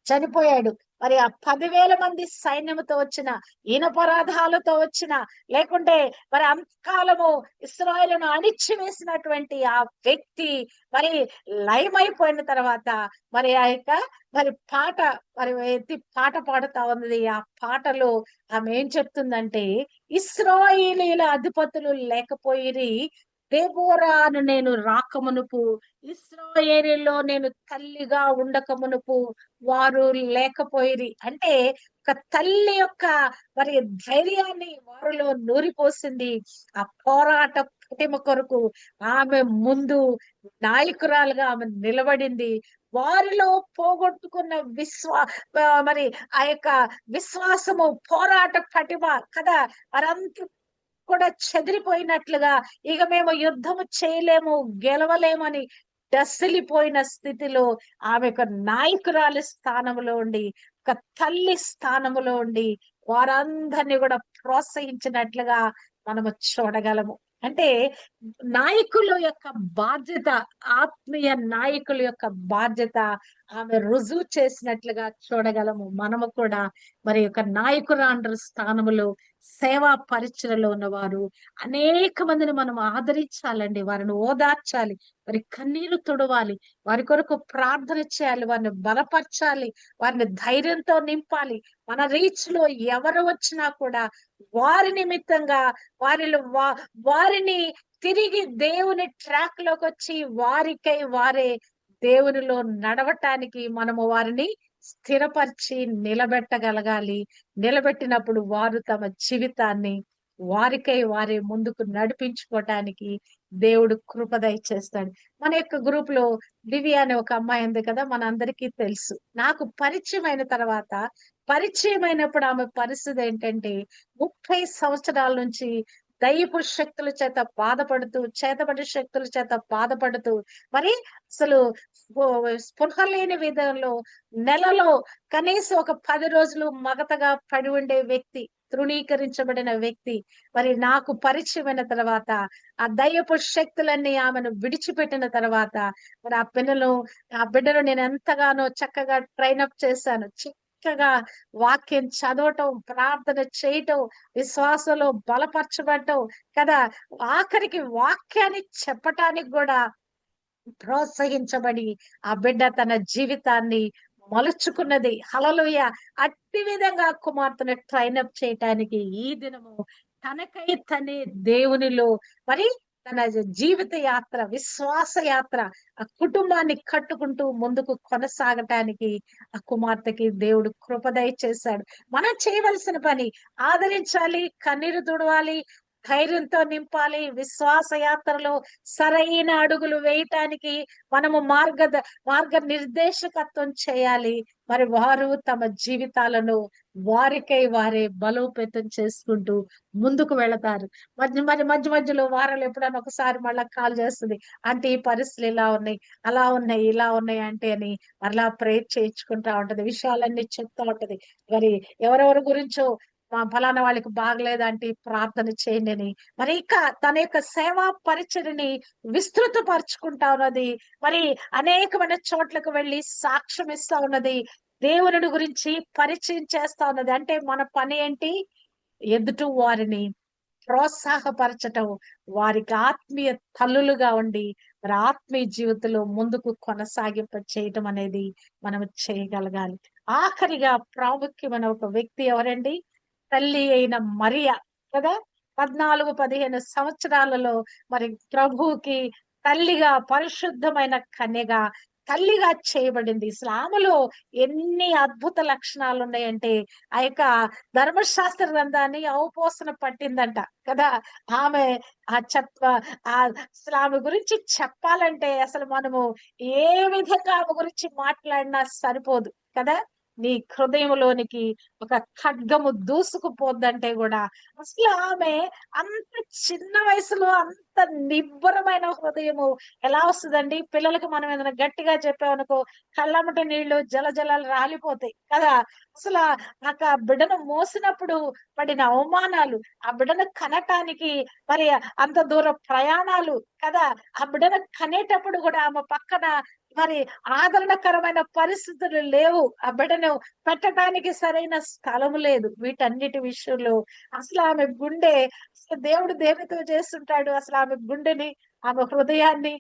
చనిపోయాడు. మరి ఆ 10,000 మంది సైన్యముతో వచ్చిన, ఇనపరాధాలతో వచ్చిన, లేకుంటే మరి అంతకాలము ఇశ్రాయేలును అణిచివేసినటువంటి ఆ వ్యక్తి మరి లయమైపోయిన తర్వాత మరి ఆ యొక్క మరి పాట మరి ఎత్తి పాట పాడుతా ఉన్నది. ఆ పాటలో ఆమె ఏం చెప్తుందంటే, ఇశ్రాయేలీయుల అధిపతులు లేకపోయిరి, దెబోరాను నేను రాకమునుపు, ఇశ్రాయేలీలో నేను తల్లిగా ఉండకమునుపు వారు లేకపోయిరి. అంటే ఒక తల్లి యొక్క మరి ధైర్యాన్ని వారిలో నూరిపోసింది. ఆ పోరాట పటిమ కొరకు ఆమె ముందు నాయకురాలుగా ఆమె నిలబడింది. వారిలో పోగొట్టుకున్న మరి ఆ యొక్క విశ్వాసము, పోరాట పటిమ కదా, వారంతా కూడా చెదిరిపోయినట్లుగా ఇక మేము యుద్ధము చేయలేము, గెలవలేమని దసిలిపోయిన స్థితిలో ఆమె ఒక నాయకురాలి స్థానంలో ఉండి, ఒక తల్లి స్థానములో ఉండి వారందరినీ కూడా ప్రోత్సహించినట్లుగా మనము చూడగలము. అంటే నాయకుల యొక్క బాధ్యత, ఆత్మీయ నాయకుల యొక్క బాధ్యత ఆమె రుజువు చేసినట్లుగా చూడగలము. మనము కూడా మరి యొక్క నాయకురాండ్ర స్థానములో సేవా పరిచయలో ఉన్నవారు అనేక మందిని మనం ఆదరించాలండి, వారిని ఓదార్చాలి, వారి కన్నీరు తుడవాలి, వారి కొరకు ప్రార్థన చేయాలి, వారిని బలపరచాలి, వారిని ధైర్యంతో నింపాలి. మన రీచ్ లో ఎవరు వచ్చినా కూడా వారి నిమిత్తంగా వారిని తిరిగి దేవుని ట్రాక్ లోకి వచ్చి వారికై వారే దేవునిలో నడవటానికి మనము వారిని స్థిరపరిచి నిలబెట్టగలగాలి. నిలబెట్టినప్పుడు వారు తమ జీవితాన్ని వారికై వారే ముందుకు నడిపించుకోవటానికి దేవుడు కృప దయచేస్తాడు. మన యొక్క గ్రూప్ లో దివ్య అనే ఒక అమ్మాయి ఉంది కదా, మనందరికీ తెలుసు. నాకు పరిచయం అయిన తర్వాత, పరిచయం అయినప్పుడు ఆమె పరిస్థితి ఏంటంటే 30 సంవత్సరాల నుంచి దయ్యపు శక్తుల చేత బాధపడుతూ, చేతబడి శక్తుల చేత బాధపడుతూ మరి అసలు స్పృహ లేని విధంలో నెలలో కనీసం ఒక 10 రోజులు మగతగా పడి ఉండే వ్యక్తి, తృణీకరించబడిన వ్యక్తి. మరి నాకు పరిచయమైన తర్వాత ఆ దయ్యపు శక్తులన్నీ ఆమెను విడిచిపెట్టిన తర్వాత మరి ఆ బిడ్డను నేను ఎంతగానో చక్కగా ట్రైన్ అప్ చేశాను. చక్కగా వాక్యం చదవటం, ప్రార్థన చేయటం, విశ్వాసంలో బలపరచబడటం కదా, ఆఖరికి వాక్యాన్ని చెప్పటానికి కూడా ప్రోత్సహించబడి ఆ బిడ్డ తన జీవితాన్ని మలుచుకున్నది. హల్లెలూయా. అట్టి విధంగా కుమార్తెను ట్రైన్ అప్ చేయటానికి ఈ దినము తనకై తనే దేవునిలో మరి తన జీవిత యాత్ర, విశ్వాస యాత్ర, ఆ కుటుంబాన్ని కట్టుకుంటూ ముందుకు కొనసాగటానికి ఆ కుమార్తెకి దేవుడు కృపదయ చేశాడు. మనం చేయవలసిన పని ఆదరించాలి, కన్నీరు తుడవాలి, ధైర్యంతో నింపాలి. విశ్వాస యాత్రలో సరైన అడుగులు వేయటానికి మనము మార్గ నిర్దేశకత్వం చేయాలి. మరి వారు తమ జీవితాలను వారికై వారే బలోపేతం చేసుకుంటూ ముందుకు వెళతారు. మధ్య మధ్యలో వారాలు ఎప్పుడైనా ఒకసారి మళ్ళా కాల్ చేస్తుంది. అంటే ఈ పరిస్థితులు ఇలా ఉన్నాయి, అలా ఉన్నాయి, ఇలా ఉన్నాయి అంటే అని మరలా ప్రేర్ చేయించుకుంటా ఉంటది. విషయాలన్నీ చెప్తా ఉంటది. మరి ఎవరెవరి గురించో మా ఫలానా వాళ్ళకి బాగలేదంటే ప్రార్థన చేయండి అని. మరి ఇక తన యొక్క సేవా పరిచర్ని విస్తృతపరుచుకుంటా ఉన్నది. మరి అనేకమైన చోట్లకు వెళ్ళి సాక్ష్యం ఇస్తా ఉన్నది. దేవుని గురించి పరిచయం చేస్తా ఉన్నది. అంటే మన పని ఏంటి? ఎదుటి వారిని ప్రోత్సాహపరచటం, వారికి ఆత్మీయ తల్లులుగా ఉండి మరి ఆత్మీయ జీవితంలో ముందుకు కొనసాగింప చేయటం అనేది మనం చేయగలగాలి. ఆఖరిగా ప్రాముఖ్యమైన ఒక వ్యక్తి ఎవరండి? తల్లి అయిన మరియా కదా. 14-15 సంవత్సరాలలో మరి ప్రభువుకి తల్లిగా, పరిశుద్ధమైన కన్యగా, తల్లిగా చేయబడింది. అసలు ఆమెలో ఎన్ని అద్భుత లక్షణాలు ఉన్నాయంటే ఆ యొక్క ధర్మశాస్త్ర గ్రంథాన్ని అవపోసన పట్టిందంట కదా. ఆమె ఆ అసలు ఆమె గురించి చెప్పాలంటే అసలు మనము ఏ విధంగా ఆమె గురించి మాట్లాడినా సరిపోదు కదా. నీ హృదయంలోనికి ఒక ఖడ్గము దూసుకుపోద్దంటే కూడా అసలు ఆమె అంత చిన్న వయసులో అంత నిబ్బరమైన హృదయము ఎలా వస్తుందండి? పిల్లలకి మనం ఏదైనా గట్టిగా చెప్పామనుకో కళ్ళమ్మట నీళ్లు జలజలాలు రాలిపోతాయి కదా. అసలు ఆ బిడ్డను మోసినప్పుడు పడిన అవమానాలు, ఆ బిడ్డను కనటానికి మరి అంత దూర ప్రయాణాలు కదా. ఆ బిడ్డను కనేటప్పుడు కూడా ఆమె పక్కన మరి ఆదరణకరమైన పరిస్థితులు లేవు. ఆ బిడ్డను పెట్టడానికి సరైన స్థలము లేదు. వీటన్నిటి విషయంలో అసలు ఆమె గుండె, అసలు దేవుడు దేనితో చేస్తుంటాడు? అసలు ఆమె గుండెని, ఆమె హృదయాన్ని,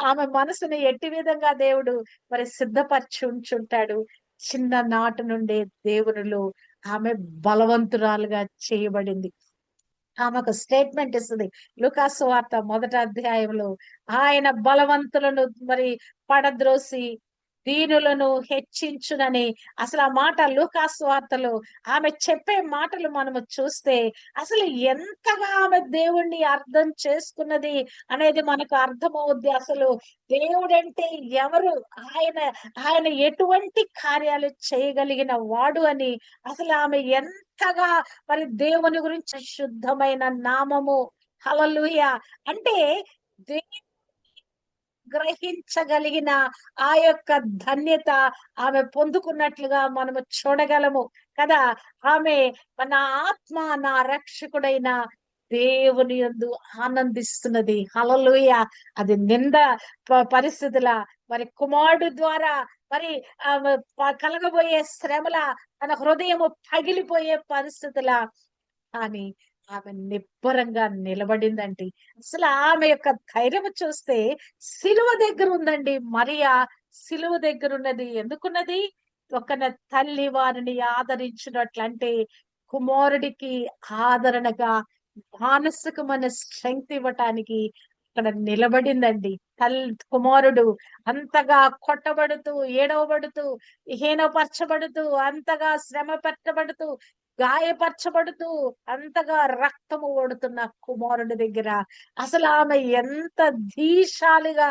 ఆమె మనసుని ఎట్టి విధంగా దేవుడు మరి సిద్ధపరిచి ఉంచుంటాడు. చిన్న నాటి నుండే దేవునిలో ఆమె బలవంతురాలుగా చేయబడింది. ఆమె ఒక స్టేట్మెంట్ ఇస్తుంది. లూకాసు సువార్త 1వ అధ్యాయంలో ఆయన బలవంతులను మరి పడద్రోసి దీనులను హెచ్చించునని. అసలు ఆ మాట లూకాసు సువార్తలో ఆమె చెప్పే మాటలు మనము చూస్తే అసలు ఎంతగా ఆమె దేవుణ్ణి అర్థం చేసుకున్నది అనేది మనకు అర్థమవుద్ది. అసలు దేవుడంటే ఎవరు, ఆయన ఆయన ఎటువంటి కార్యాలు చేయగలిగిన వాడు అని అసలు ఆమె ఎంతగా మరి దేవుని గురించి శుద్ధమైన నామము, హల్లెలూయా, అంటే గ్రహించగలిగిన ఆ యొక్క ధన్యత ఆమె పొందుకున్నట్లుగా మనము చూడగలము కదా. ఆమె నా ఆత్మ నా రక్షకుడైన దేవుని యందు ఆనందిస్తున్నది. హల్లెలూయా. అది పరిస్థితుల మరి కుమారుడు ద్వారా మరి ఆమె కలగబోయే శ్రమల తన హృదయము పగిలిపోయే పరిస్థితుల కానీ ఆమె నిబ్బరంగా నిలబడిందండి. అసలు ఆమె యొక్క ధైర్యం చూస్తే సిలువ దగ్గర ఉందండి. మరియా సిలువ దగ్గర ఉన్నది. ఎందుకున్నది? ఒక తల్లి వారిని ఆదరించినట్లంటే కుమారుడికి ఆదరణగా మానసికమైన స్ట్రెంగ్త్ ఇవ్వటానికి అక్కడ నిలబడిందండి. కుమారుడు అంతగా కొట్టబడుతూ, ఏడవబడుతూ, హీనపరచబడుతూ, అంతగా శ్రమ పెట్టబడుతూ, గాయపరచబడుతూ, అంతగా రక్తము ఓడుతున్న కుమారుడి దగ్గర అసలు ఆమె ఎంత ధీశాలిగా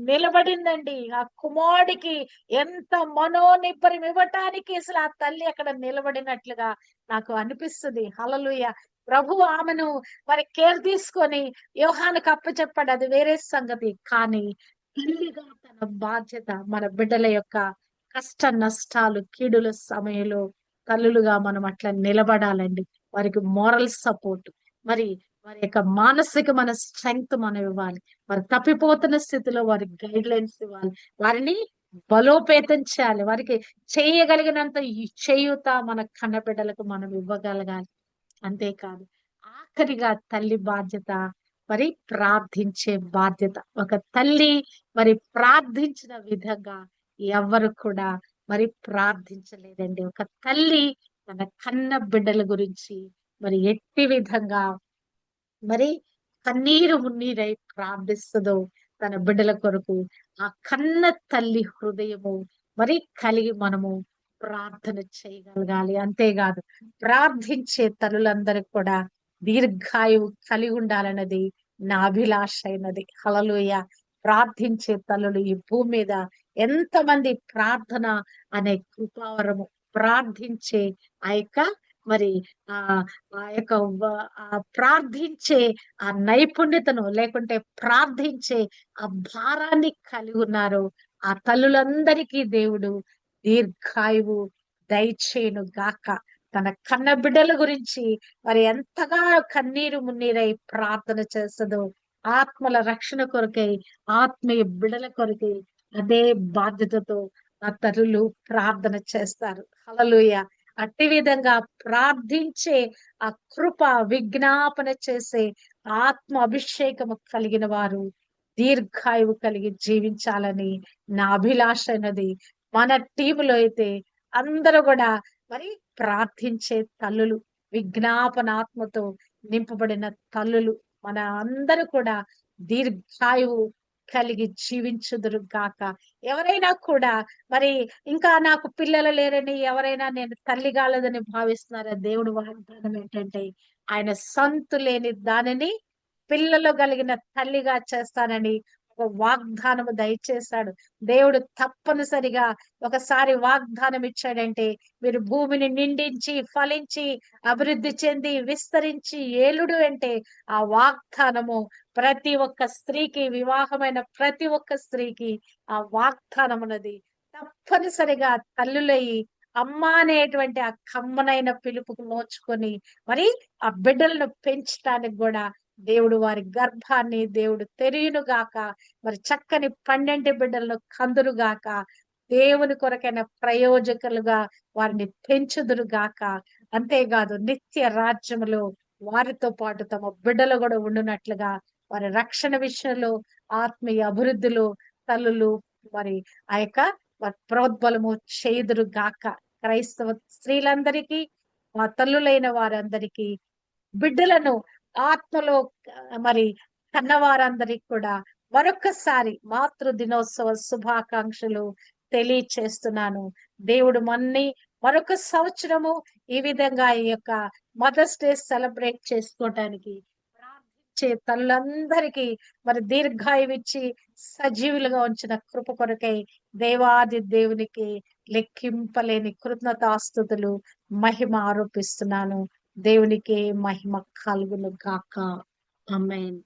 నిలబడిందండి. ఆ కుమారుడికి ఎంత మనోనిబ్బరం ఇవ్వటానికి అసలు ఆ తల్లి అక్కడ నిలబడినట్లుగా నాకు అనిపిస్తుంది. హల్లెలూయా. ప్రభు ఆమెను మరి కేర్ తీసుకొని యోహానుకు అప్పచెప్పాడు, అది వేరే సంగతి. కానీ తల్లిగా తన బాధ్యత మన బిడ్డల యొక్క కష్ట నష్టాలు కీడుల సమయంలో తల్లులుగా మనం అట్లా నిలబడాలండి. వారికి మోరల్ సపోర్ట్, మరి వారి యొక్క మానసికమైన స్ట్రెంగ్త్ మనం ఇవ్వాలి. వారు తప్పిపోతున్న స్థితిలో వారికి గైడ్ లైన్స్ ఇవ్వాలి. వారిని బలోపేతం చేయాలి. వారికి చేయగలిగినంత చేయూత మన కన్నబిడ్డలకు మనం ఇవ్వగలగాలి. అంతేకాదు ఆఖరిగా తల్లి బాధ్యత మరి ప్రార్థించే బాధ్యత. ఒక తల్లి మరి ప్రార్థించిన విధంగా ఎవరు కూడా మరి ప్రార్థించలేదండి. ఒక తల్లి తన కన్న బిడ్డల గురించి మరి ఎట్టి విధంగా మరి కన్నీరు మున్నీరై ప్రార్థిస్తుందో తన బిడ్డల కొరకు, ఆ కన్న తల్లి హృదయము మరి కలిగి మనము ప్రార్థన చేయగలగాలి. అంతేకాదు ప్రార్థించే తల్లులందరికీ కూడా దీర్ఘాయువు కలిగి ఉండాలన్నది నా అభిలాష అయినది. హల్లెలూయా. ప్రార్థించే తల్లులు ఈ భూమి మీద ఎంతమంది ప్రార్థన అనే కృపావరము, ప్రార్థించే ఆ యొక్క మరి ఆ ఆ యొక్క ప్రార్థించే ఆ నైపుణ్యతను, లేకుంటే ప్రార్థించే ఆ భారాన్ని కలిగి ఉన్నారు. ఆ తల్లులందరికీ దేవుడు దీర్ఘాయువు దయచేయును గాక. తన కన్న బిడ్డల గురించి మరి ఎంతగా కన్నీరు మున్నీరై ప్రార్థన చేస్తుందో, ఆత్మల రక్షణ కొరకై, ఆత్మీయ బిడ్డల కొరకై అదే బాధ్యతతో ఆ తల్లులు ప్రార్థన చేస్తారు. హల్లెలూయా. అట్టి విధంగా ప్రార్థించే ఆ కృప, విజ్ఞాపన చేసే ఆత్మ అభిషేకము కలిగిన వారు దీర్ఘాయువు కలిగి జీవించాలని నా అభిలాష అన్నది. మన టీములో అయితే అందరూ కూడా మరి ప్రార్థించే తల్లులు, విజ్ఞాపనాత్మతో నింపబడిన తల్లులు మన అందరూ కూడా దీర్ఘాయువు కలిగి జీవించుదురు గాక. ఎవరైనా కూడా మరి ఇంకా నాకు పిల్లలు లేరని ఎవరైనా నేను తల్లి కాలేదని భావిస్తున్నారా? దేవుడు వాగ్దానం ఏంటంటే ఆయన సంతు లేని దానిని పిల్లలు కలిగిన తల్లిగా చేస్తానని ఒక వాగ్దానము దయచేశాడు. దేవుడు తప్పనిసరిగా ఒకసారి వాగ్దానం ఇచ్చాడంటే మీరు భూమిని నిండించి ఫలించి అభివృద్ధి చెంది విస్తరించి ఏలుడు అంటే ఆ వాగ్దానము ప్రతి ఒక్క స్త్రీకి, వివాహమైన ప్రతి ఒక్క స్త్రీకి ఆ వాగ్దానం అన్నది తప్పనిసరిగా తల్లులయ్యి అమ్మ అనేటువంటి ఆ కమ్మనైన పిలుపుకు నోచుకొని మరి ఆ బిడ్డలను పెంచడానికి కూడా దేవుడు వారి గర్భాన్ని దేవుడు తెరియును గాక. మరి చక్కని 12 బిడ్డలను కందురు గాక. దేవుని కొరకైన ప్రయోజకులుగా వారిని పెంచుదురు గాక. అంతేకాదు నిత్య రాజ్యములో వారితో పాటు తమ బిడ్డలు కూడా ఉండునట్లుగా వారి రక్షణ విషయంలో, ఆత్మీయ అభివృద్ధిలో తల్లులు మరి ఆ యొక్క ప్రోద్బలము చేయుదురు గాక. క్రైస్తవ స్త్రీలందరికీ, మా తల్లులైన వారందరికీ, బిడ్డలను ఆత్మలో మరి కన్నవారందరికి కూడా మరొకసారి మాతృ దినోత్సవ శుభాకాంక్షలు తెలియచేస్తున్నాను. దేవుడు మన్ని మరొక సంవత్సరము ఈ విధంగా ఈ యొక్క మదర్స్ డే సెలబ్రేట్ చేసుకోవటానికి ప్రార్థించే తల్లందరికీ మరి దీర్ఘాయువిచ్చి సజీవులుగా ఉంచిన కృప కొరకై దేవాది దేవునికి లెక్కింపలేని కృతజ్ఞతాస్తుతులు, మహిమ ఆరోపిస్తున్నాను. దేవునికి మహిమ కలుగును గాక. ఆమేన్.